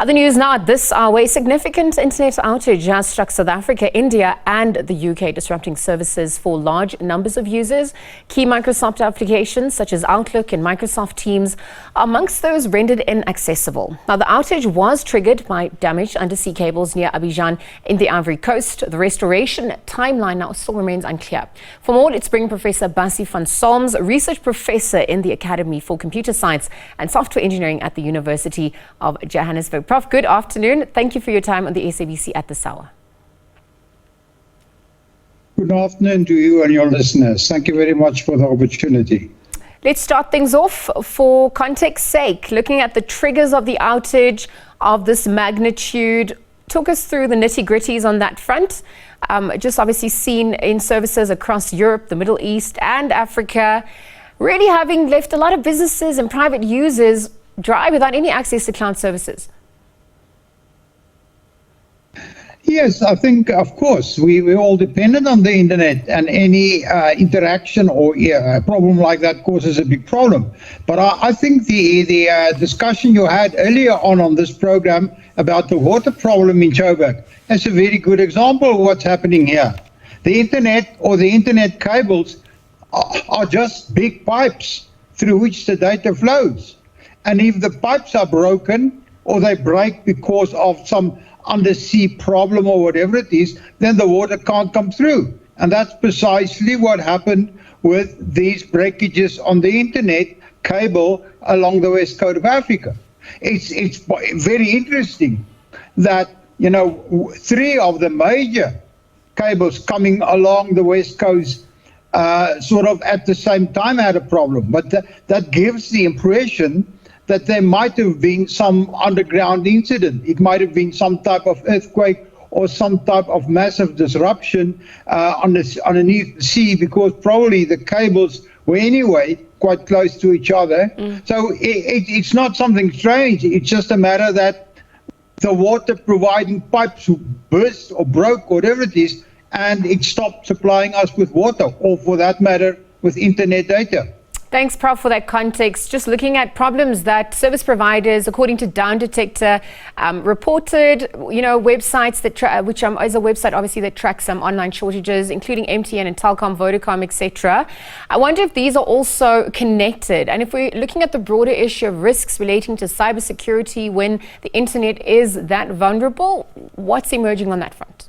Other news now at this hour, a significant internet outage has struck South Africa, India and the UK, disrupting services for large numbers of users. Key Microsoft applications such as Outlook and Microsoft Teams are amongst those rendered inaccessible. Now, the outage was triggered by damaged undersea cables near Abidjan in the Ivory Coast. The restoration timeline now still remains unclear. For more, let's bring Professor Basie von Solms, research professor in the Academy for Computer Science and Software Engineering at the University of Johannesburg. Prof, good afternoon. Thank you for your time on the SABC at this hour. Good afternoon to you and your listeners. Thank you very much for the opportunity. Let's start things off for context's sake. Looking at the triggers of the outage of this magnitude, talk us through the nitty-gritties on that front. Just obviously seen in services across Europe, the Middle East and Africa, really having left a lot of businesses and private users dry without any access to cloud services. Yes, I think, of course, we're all dependent on the internet, and any interaction or a problem like that causes a big problem. But I think the discussion you had earlier on this program about the water problem in Joburg is a very good example of what's happening here. The internet or the internet cables are just big pipes through which the data flows. And if the pipes are broken or they break because of some undersea problem or whatever it is, then the water can't come through. And that's precisely what happened with these breakages on the internet cable along the west coast of Africa. It's very interesting that, you know, three of the major cables coming along the west coast sort of at the same time had a problem. But that gives the impression that there might have been some underground incident. It might have been some type of earthquake or some type of massive disruption underneath the sea, because probably the cables were anyway quite close to each other. So it's not something strange. It's just a matter that the water providing pipes burst or broke, whatever it is, and it stopped supplying us with water, or for that matter, with internet data. Thanks, Prof, for that context. Just looking at problems that service providers, according to Down Detector, reported, websites that which is a website obviously that tracks some online shortages, including MTN and Telkom, Vodacom, etc. I wonder if these are also connected, and if we're looking at the broader issue of risks relating to cybersecurity when the internet is that vulnerable, what's emerging on that front?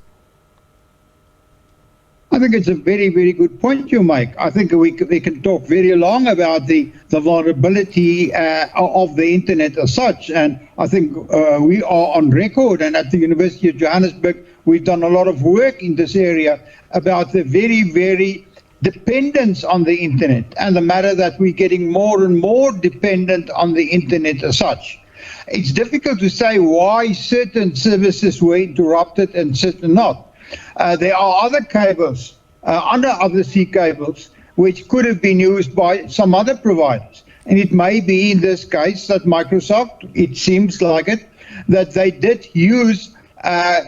I think it's a very, very good point you make. I think we can talk very long about the vulnerability of the internet as such. And I think we are on record, and at the University of Johannesburg, we've done a lot of work in this area about the very, very dependence on the internet, and the matter that we're getting more and more dependent on the internet as such. It's difficult to say why certain services were interrupted and certain not. There are other cables, undersea cables, which could have been used by some other providers. And it may be in this case that Microsoft, it seems like it, that they did use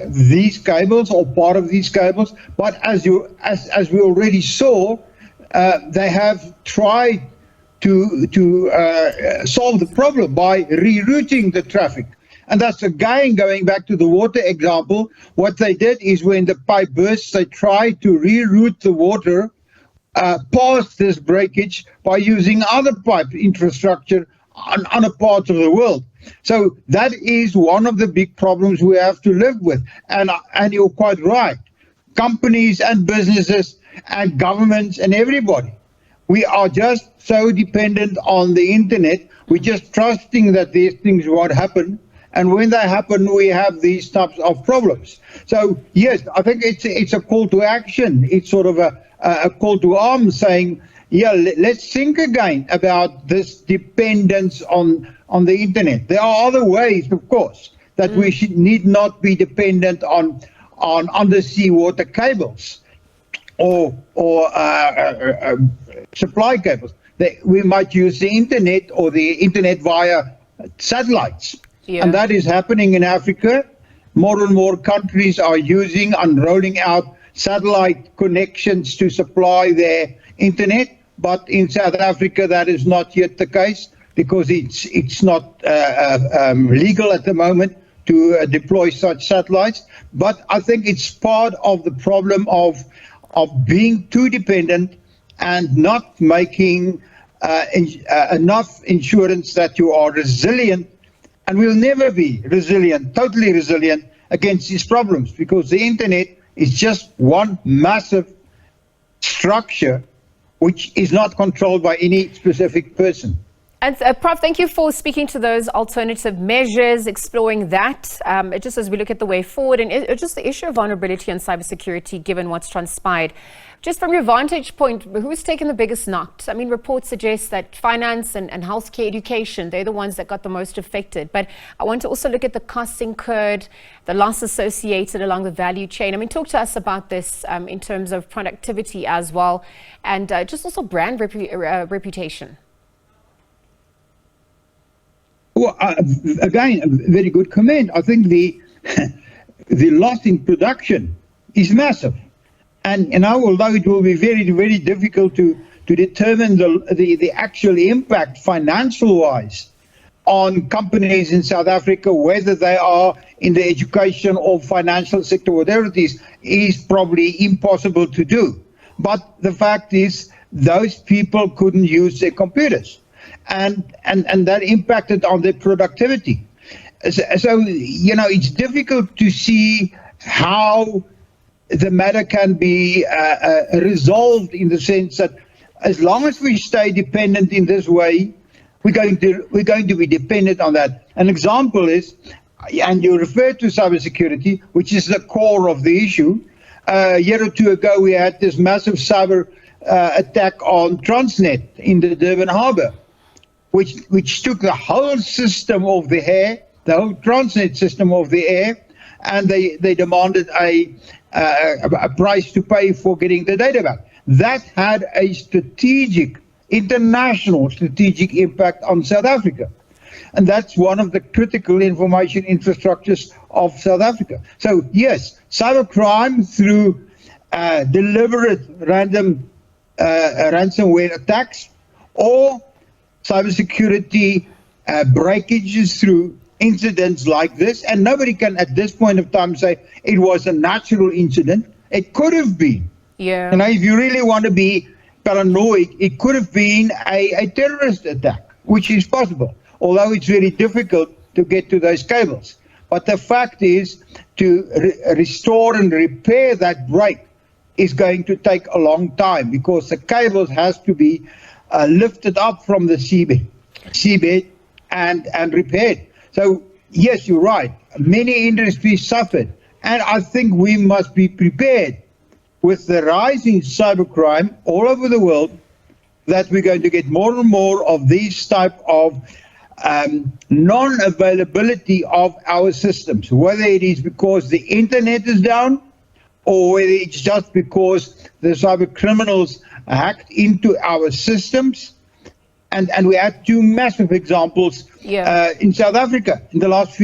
these cables or part of these cables. But as we already saw, they have tried to solve the problem by rerouting the traffic. And that's again going back to the water example. What they did is when the pipe burst, they tried to reroute the water past this breakage by using other pipe infrastructure on other parts of the world. So that is one of the big problems we have to live with. And you're quite right. Companies and businesses and governments and everybody, we are just so dependent on the internet. We're just trusting that these things won't happen. And when they happen, we have these types of problems. So, yes, I think it's a call to action. It's sort of a call to arms saying, yeah, let's think again about this dependence on the internet. There are other ways, of course, that we need not be dependent on undersea water cables or supply cables. We might use the internet or the internet via satellites. Yeah. And that is happening in Africa. More and more countries are using and rolling out satellite connections to supply their internet. But in South Africa, that is not yet the case, because it's not legal at the moment deploy such satellites. But I think it's part of the problem of being too dependent and not making enough insurance that you are resilient, and will never be resilient, totally resilient against these problems, because the internet is just one massive structure which is not controlled by any specific person. And Prof, thank you for speaking to those alternative measures, exploring that, just as we look at the way forward, and just the issue of vulnerability and cybersecurity, given what's transpired. Just from your vantage point, who's taken the biggest knock? I mean, reports suggest that finance and healthcare education, they're the ones that got the most affected. But I want to also look at the costs incurred, the loss associated along the value chain. I mean, talk to us about this in terms of productivity as well, and just also brand reputation. Well, again, a very good comment. I think the loss in production is massive. And although it will be very, very difficult to determine the actual impact financial-wise on companies in South Africa, whether they are in the education or financial sector, whatever it is probably impossible to do. But the fact is, those people couldn't use their computers. And that impacted on their productivity. So, you know, it's difficult to see how the matter can be resolved, in the sense that as long as we stay dependent in this way, we're going to be dependent on that. An example is, and you refer to cybersecurity, which is the core of the issue. A year or two ago, we had this massive cyber attack on Transnet in the Durban harbour, which took the whole system of the air, the whole Transnet system of the air, and they demanded a price to pay for getting the data back. That had a international strategic impact on South Africa. And that's one of the critical information infrastructures of South Africa. So yes, cybercrime through deliberate random ransomware attacks, or cybersecurity breakages through incidents like this. And nobody can at this point of time say it was a natural incident. It could have been. Yeah. And if you really want to be paranoid, it could have been a terrorist attack, which is possible, although it's very difficult to get to those cables. But the fact is, to restore and repair that break is going to take a long time, because the cables has to be lifted up from the seabed and repaired. So yes, you're right. Many industries suffered, and I think we must be prepared with the rising cybercrime all over the world, that we're going to get more and more of these type of non-availability of our systems, whether it is because the internet is down, or whether it's just because the cyber criminals hacked into our systems. And we had two massive examples in South Africa in the last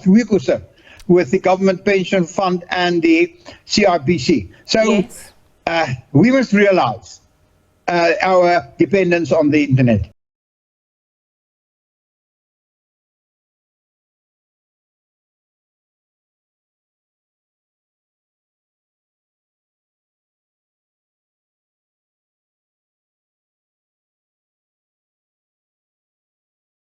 week or so, with the government pension fund and the CIPC. So yes. We must realize our dependence on the internet.